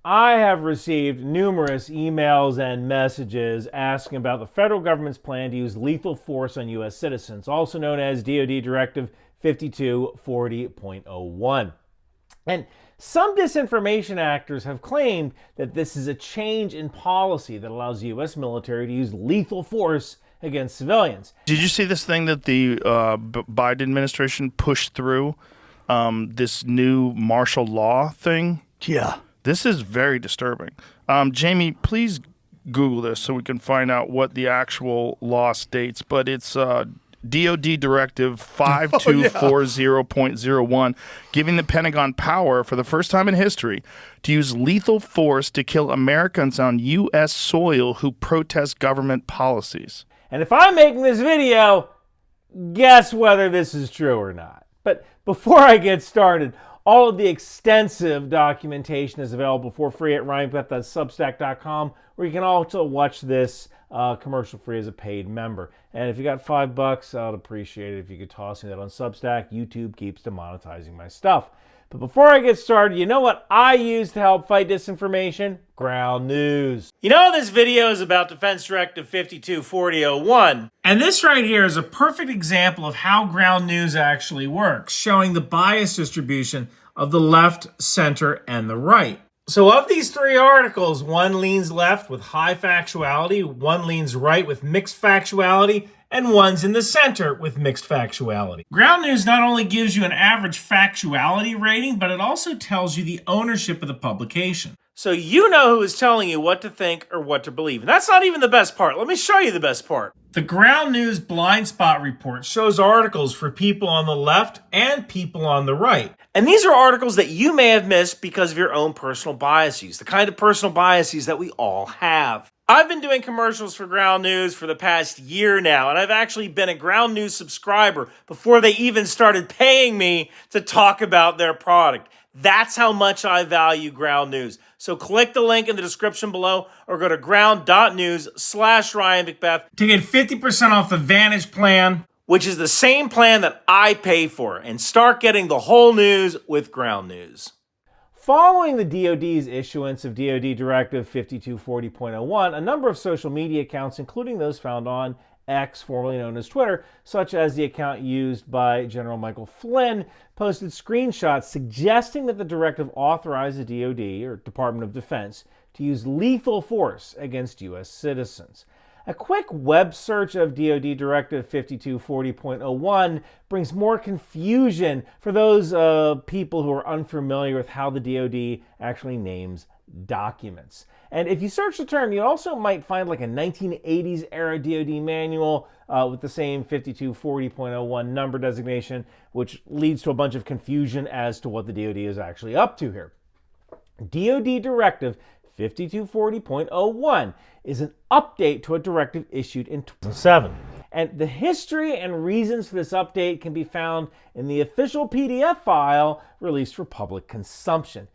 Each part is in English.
I have received numerous emails and messages asking about the federal government's plan to use lethal force on U.S. citizens, also known as DoD Directive 5240.01. And some disinformation actors have claimed that this is a change in policy that allows the U.S. military to use lethal force against civilians. Did you see this thing that the Biden administration pushed through, this new martial law thing? Yeah. This is very disturbing. Jamie, please Google this so we can find out what the actual law states. But it's DoD Directive 5240.01, giving the Pentagon power for the first time in history to use lethal force to kill Americans on U.S. soil who protest government policies. And if I'm making this video, guess whether this is true or not. But before I get started, all of the extensive documentation is available for free at ryanmcbeth.substack.com, where you can also watch this commercial free as a paid member. And if you got $5, I'd appreciate it if you could toss me that on Substack. YouTube keeps demonetizing my stuff. But before I get started, you know what I use to help fight disinformation? Ground News. You know this video is about Defense Directive 5240.01. And this right here is a perfect example of how Ground News actually works, showing the bias distribution of the left, center, and the right. So of these three articles, one leans left with high factuality, one leans right with mixed factuality, and one's in the center with mixed factuality. Ground News not only gives you an average factuality rating, but it also tells you the ownership of the publication. So you know who is telling you what to think or what to believe. And that's not even the best part. Let me show you the best part. The Ground News Blind Spot Report shows articles for people on the left and people on the right. And these are articles that you may have missed because of your own personal biases, the kind of personal biases that we all have. I've been doing commercials for Ground News for the past year now, and I've actually been a Ground News subscriber before they even started paying me to talk about their product. That's how much I value Ground News. So click the link in the description below or go to ground.news/RyanMcBeth to get 50% off the Vantage plan, which is the same plan that I pay for, and start getting the whole news with Ground News. Following the DoD's issuance of DoD Directive 5240.01, a number of social media accounts, including those found on X, formerly known as Twitter, such as the account used by General Michael Flynn, posted screenshots suggesting that the directive authorized the DoD, or Department of Defense, to use lethal force against U.S. citizens. A quick web search of DoD Directive 5240.01 brings more confusion for those people who are unfamiliar with how the DoD actually names documents. And if you search the term, you also might find like a 1980s era DoD manual with the same 5240.01 number designation, which leads to a bunch of confusion as to what the DoD is actually up to here. DoD Directive 5240.01 is an update to a directive issued in 2007. And the history and reasons for this update can be found in the official PDF file released for public consumption.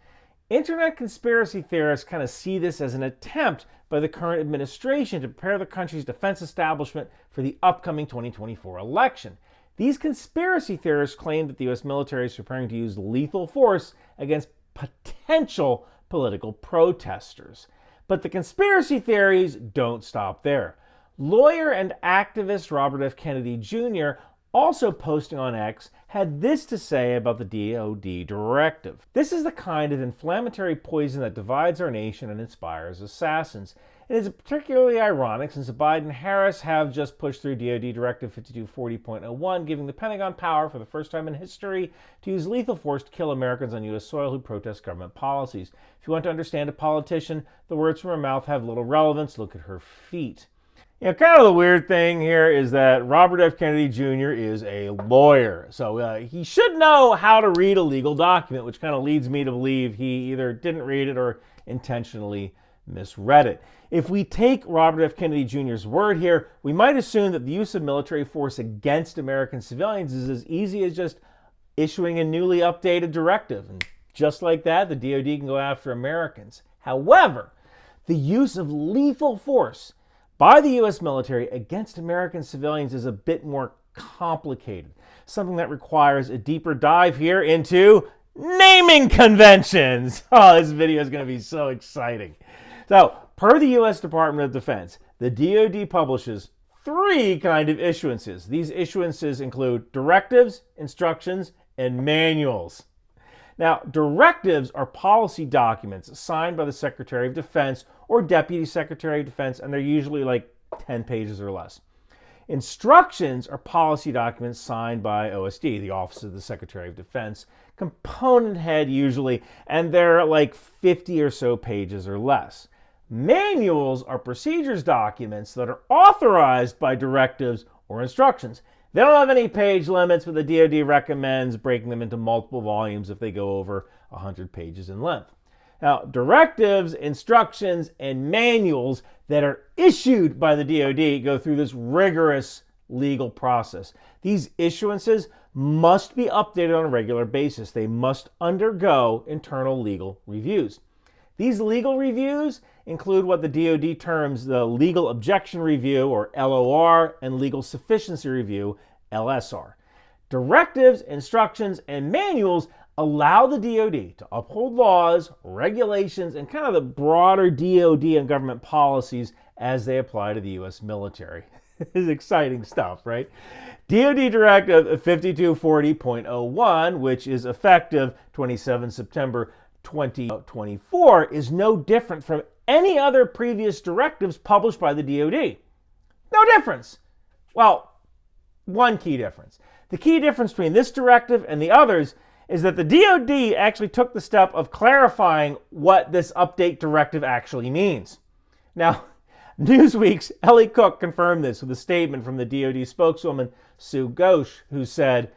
Internet conspiracy theorists kind of see this as an attempt by the current administration to prepare the country's defense establishment for the upcoming 2024 election. These conspiracy theorists claim that the U.S. military is preparing to use lethal force against potential political protesters. But the conspiracy theories don't stop there. Lawyer and activist Robert F. Kennedy Jr., also posting on X, had this to say about the DoD directive. This is the kind of inflammatory poison that divides our nation and inspires assassins. It is particularly ironic since Biden and Harris have just pushed through DoD Directive 5240.01, giving the Pentagon power for the first time in history to use lethal force to kill Americans on U.S. soil who protest government policies. If you want to understand a politician, the words from her mouth have little relevance. Look at her feet. You know, kind of the weird thing here is that Robert F. Kennedy Jr. is a lawyer, so he should know how to read a legal document, which kind of leads me to believe he either didn't read it or intentionally misread it. If we take Robert F. Kennedy Jr.'s word here, we might assume that the use of military force against American civilians is as easy as just issuing a newly updated directive. And just like that, the DoD can go after Americans. However, the use of lethal force by the U.S. military against American civilians is a bit more complicated, something that requires a deeper dive here into naming conventions. Oh, this video is going to be so exciting. So, per the U.S. Department of Defense, the DoD publishes three kind of issuances. These issuances include directives, instructions, and manuals. Now, directives are policy documents signed by the Secretary of Defense or Deputy Secretary of Defense, and they're usually like 10 pages or less. Instructions are policy documents signed by OSD, the Office of the Secretary of Defense, component head usually, and they're like 50 or so pages or less. Manuals are procedures documents that are authorized by directives or instructions. They don't have any page limits, but the DoD recommends breaking them into multiple volumes if they go over 100 pages in length. Now, directives, instructions, and manuals that are issued by the DoD go through this rigorous legal process. These issuances must be updated on a regular basis. They must undergo internal legal reviews. These legal reviews include what the DoD terms the Legal Objection Review, or LOR, and Legal Sufficiency Review, LSR. Directives, instructions, and manuals allow the DoD to uphold laws, regulations, and kind of the broader DoD and government policies as they apply to the U.S. military. This is exciting stuff, right? DoD Directive 5240.01, which is effective 27 September 2024, is no different from any other previous directives published by the DoD. No difference. Well, one key difference. The key difference between this directive and the others is that the DoD actually took the step of clarifying what this update directive actually means. Now, Newsweek's Ellie Cook confirmed this with a statement from the DoD spokeswoman Sue Ghosh, who said,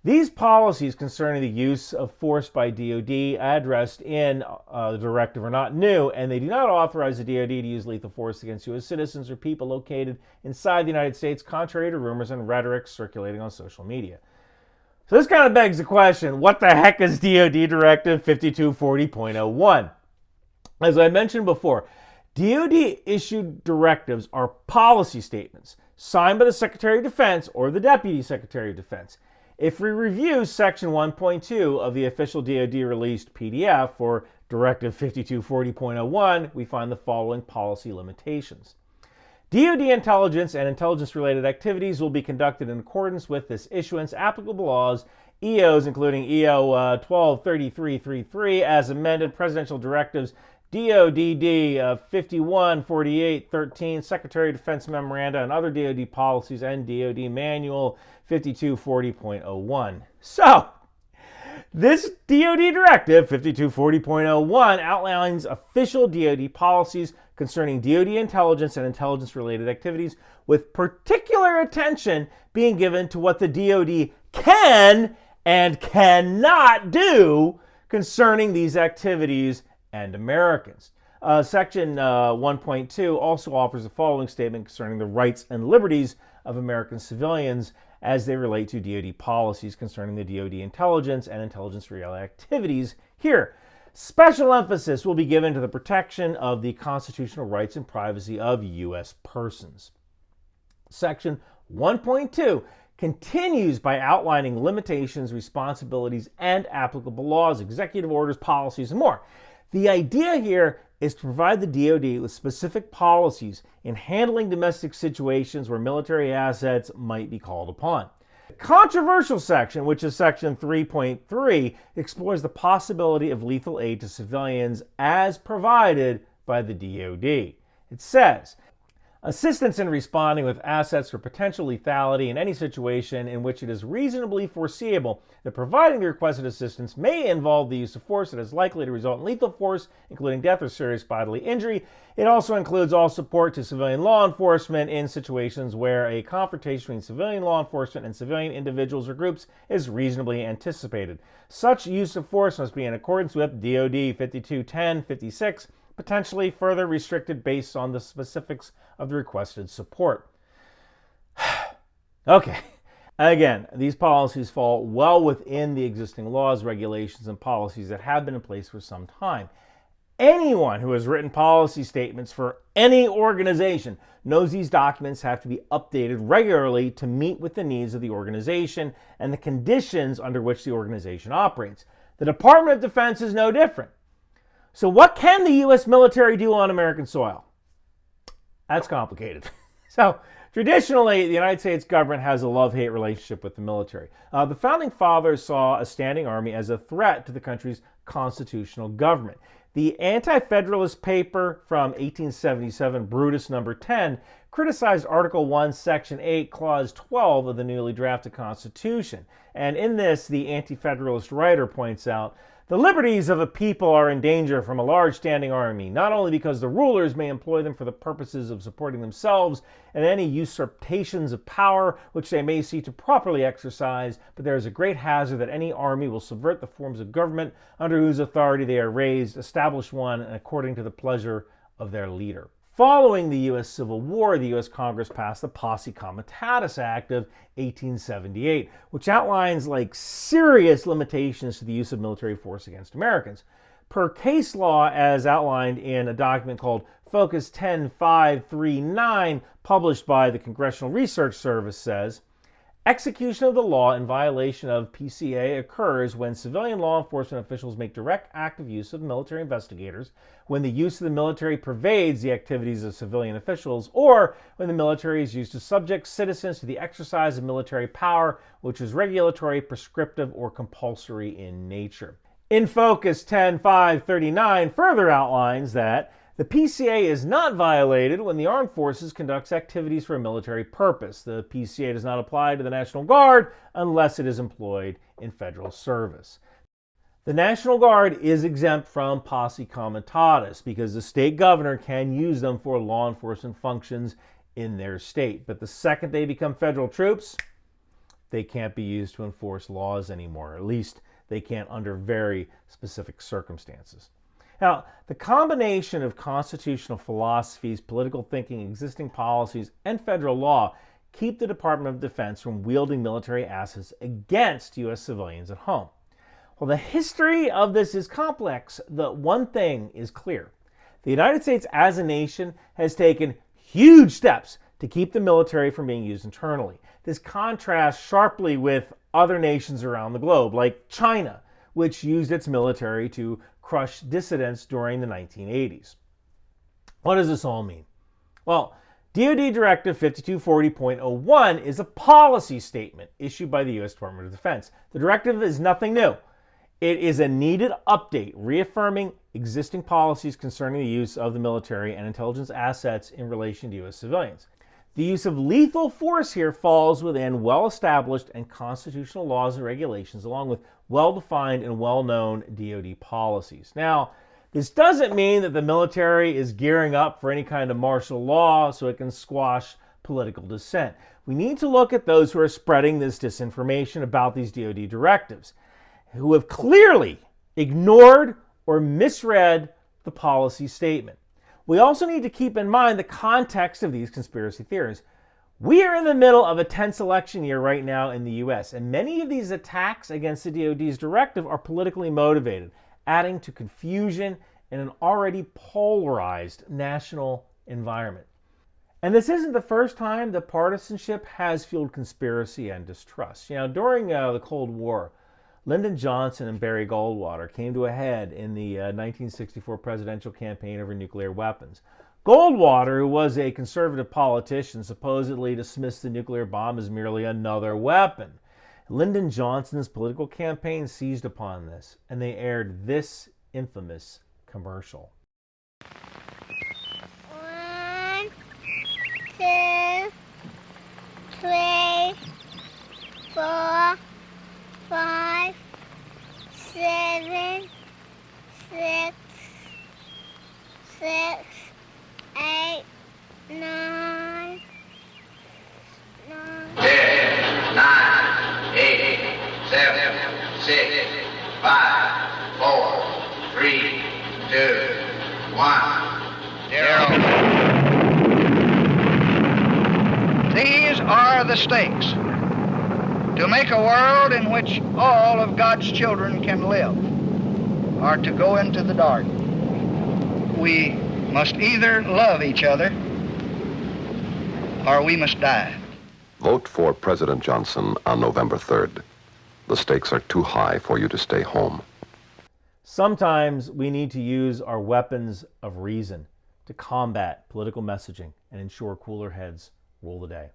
"These policies concerning the use of force by DoD addressed in the directive are not new, and they do not authorize the DoD to use lethal force against U.S. citizens or people located inside the United States, contrary to rumors and rhetoric circulating on social media." So this kind of begs the question, what the heck is DoD Directive 5240.01? As I mentioned before, DoD issued directives are policy statements signed by the Secretary of Defense or the Deputy Secretary of Defense. If we review Section 1.2 of the official DoD released PDF for Directive 5240.01, we find the following policy limitations. DoD intelligence and intelligence-related activities will be conducted in accordance with this issuance, applicable laws, EOs, including EO 123333, as amended, presidential directives, DoDD 514813, Secretary of Defense memoranda, and other DoD policies, and DoD Manual 5240.01. So, this DoD Directive 5240.01 outlines official DoD policies concerning DoD intelligence and intelligence-related activities, with particular attention being given to what the DoD can and cannot do concerning these activities and Americans. Section 1.2 also offers the following statement concerning the rights and liberties of American civilians as they relate to DoD policies concerning the DoD intelligence and intelligence-related activities. Here, special emphasis will be given to the protection of the constitutional rights and privacy of U.S. persons. Section 1.2 continues by outlining limitations, responsibilities, and applicable laws, executive orders, policies, and more. The idea here is to provide the DoD with specific policies in handling domestic situations where military assets might be called upon. The controversial section, which is Section 3.3, explores the possibility of lethal aid to civilians as provided by the DoD. It says, assistance in responding with assets for potential lethality in any situation in which it is reasonably foreseeable that providing the requested assistance may involve the use of force that is likely to result in lethal force, including death or serious bodily injury. It also includes all support to civilian law enforcement in situations where a confrontation between civilian law enforcement and civilian individuals or groups is reasonably anticipated. Such use of force must be in accordance with DoD 5210-56, potentially further restricted based on the specifics of the requested support. Okay. Again, these policies fall well within the existing laws, regulations, and policies that have been in place for some time. Anyone who has written policy statements for any organization knows these documents have to be updated regularly to meet with the needs of the organization and the conditions under which the organization operates. The Department of Defense is no different. So what can the U.S. military do on American soil? That's complicated. So traditionally, the United States government has a love-hate relationship with the military. The Founding Fathers saw a standing army as a threat to the country's constitutional government. The Anti-Federalist paper from 1877, Brutus No. 10, criticized Article 1, Section 8, Clause 12 of the newly drafted Constitution. And in this, the Anti-Federalist writer points out, the liberties of a people are in danger from a large standing army, not only because the rulers may employ them for the purposes of supporting themselves and any usurpations of power which they may seek to properly exercise, but there is a great hazard that any army will subvert the forms of government under whose authority they are raised, establish one according to the pleasure of their leader. Following the U.S. Civil War, the U.S. Congress passed the Posse Comitatus Act of 1878, which outlines serious limitations to the use of military force against Americans. Per case law, as outlined in a document called Focus 10-539, published by the Congressional Research Service, says, execution of the law in violation of PCA occurs when civilian law enforcement officials make direct active use of military investigators, when the use of the military pervades the activities of civilian officials, or when the military is used to subject citizens to the exercise of military power, which is regulatory, prescriptive, or compulsory in nature. In Focus 10-539 further outlines that the PCA is not violated when the armed forces conducts activities for a military purpose. The PCA does not apply to the National Guard unless it is employed in federal service. The National Guard is exempt from Posse Comitatus because the state governor can use them for law enforcement functions in their state. But the second they become federal troops, they can't be used to enforce laws anymore. At least they can't under very specific circumstances. Now, the combination of constitutional philosophies, political thinking, existing policies, and federal law keep the Department of Defense from wielding military assets against U.S. civilians at home. Well, the history of this is complex. The one thing is clear. The United States as a nation has taken huge steps to keep the military from being used internally. This contrasts sharply with other nations around the globe, like China, which used its military to crush dissidents during the 1980s. What does this all mean? Well, DoD Directive 5240.01 is a policy statement issued by the U.S. Department of Defense. The directive is nothing new. It is a needed update reaffirming existing policies concerning the use of the military and intelligence assets in relation to U.S. civilians. The use of lethal force here falls within well-established and constitutional laws and regulations, along with well-defined and well-known DoD policies. Now, this doesn't mean that the military is gearing up for any kind of martial law so it can squash political dissent. We need to look at those who are spreading this disinformation about these DoD directives, who have clearly ignored or misread the policy statement. We also need to keep in mind the context of these conspiracy theories. We are in the middle of a tense election year right now in the U.S., and many of these attacks against the DoD's directive are politically motivated, adding to confusion in an already polarized national environment. And this isn't the first time that partisanship has fueled conspiracy and distrust. During the Cold War, Lyndon Johnson and Barry Goldwater came to a head in the 1964 presidential campaign over nuclear weapons. Goldwater, who was a conservative politician, supposedly dismissed the nuclear bomb as merely another weapon. Lyndon Johnson's political campaign seized upon this, and they aired this infamous commercial. 1, 2, 3, 4, 5, 7, 6, 8, 9, 10, 9, 8, 7, 6, 5, 4, 3, 2, 1, 0. These are the stakes. To make a world in which all of God's children can live, or to go into the dark. We must either love each other, or we must die. Vote for President Johnson on November 3rd. The stakes are too high for you to stay home. Sometimes we need to use our weapons of reason to combat political messaging and ensure cooler heads rule the day.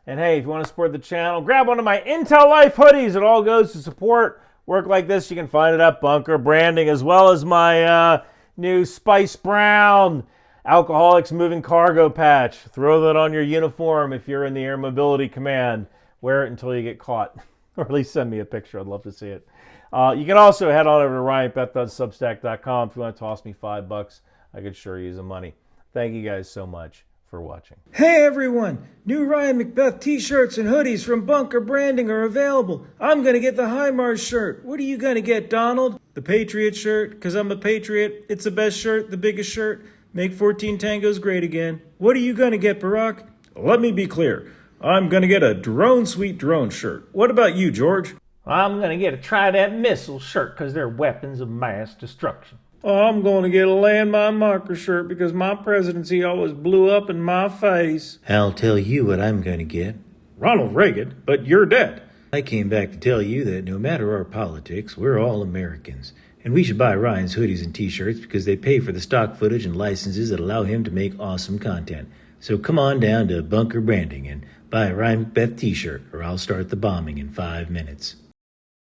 And hey, if you want to support the channel, grab one of my Intel Life hoodies. It all goes to support work like this. You can find it at Bunker Branding, as well as my new Spice Brown Alcoholics Moving Cargo patch. Throw that on your uniform if you're in the Air Mobility Command. Wear it until you get caught, or at least send me a picture. I'd love to see it. You can also head on over to ryanmcbeth.substack.com if you want to toss me $5. I could sure use the money. Thank you guys so much for watching. Hey everyone! New Ryan McBeth t-shirts and hoodies from Bunker Branding are available. I'm gonna get the HIMARS shirt. What are you gonna get, Donald? The Patriot shirt, because I'm a patriot. It's the best shirt, the biggest shirt. Make 14 tangos great again. What are you gonna get, Barack? Let me be clear. I'm gonna get a Drone Sweet Drone shirt. What about you, George? I'm going to get a Trident missile shirt because they're weapons of mass destruction. I'm going to get a Landmine Marker shirt because my presidency always blew up in my face. I'll tell you what I'm going to get. Ronald Reagan, but you're dead. I came back to tell you that no matter our politics, we're all Americans. And we should buy Ryan's hoodies and t-shirts because they pay for the stock footage and licenses that allow him to make awesome content. So come on down to Bunker Branding and buy a Ryan McBeth t-shirt or I'll start the bombing in 5 minutes.